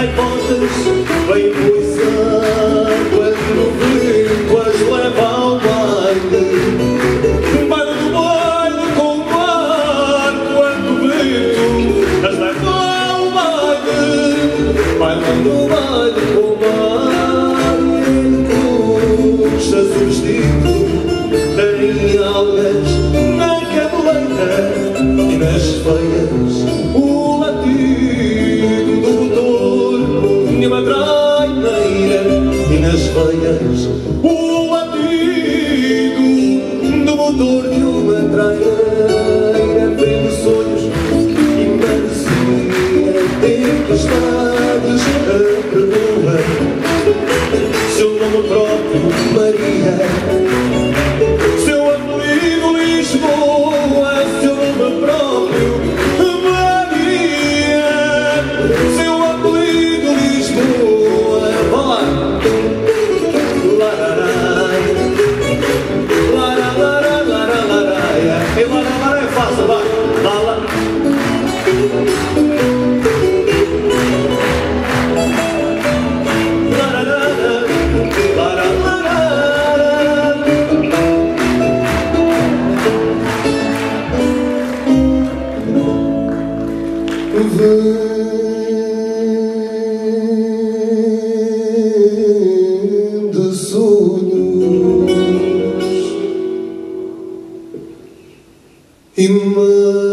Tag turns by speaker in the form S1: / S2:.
S1: gaivotas vem poisar quando o vento as leva ao baile. Baile do baile com o mar quando o vento as leva ao baile. Baile do baile com o mar puxas o vestido. Tem algas na cabeleira e nas feias o latido do motor e uma traineira e nas feias o latido do motor de uma traineira. Vendo sonhos e parecia tempestades a perdoa seu nome próprio Maria. Seu apelido Lisboa, seu nome próprio Maria. Seu apelido Lisboa, vai. Lararai, laralararai, e laralararai é fácil, vai. Lala.
S2: De sonhos e maresia.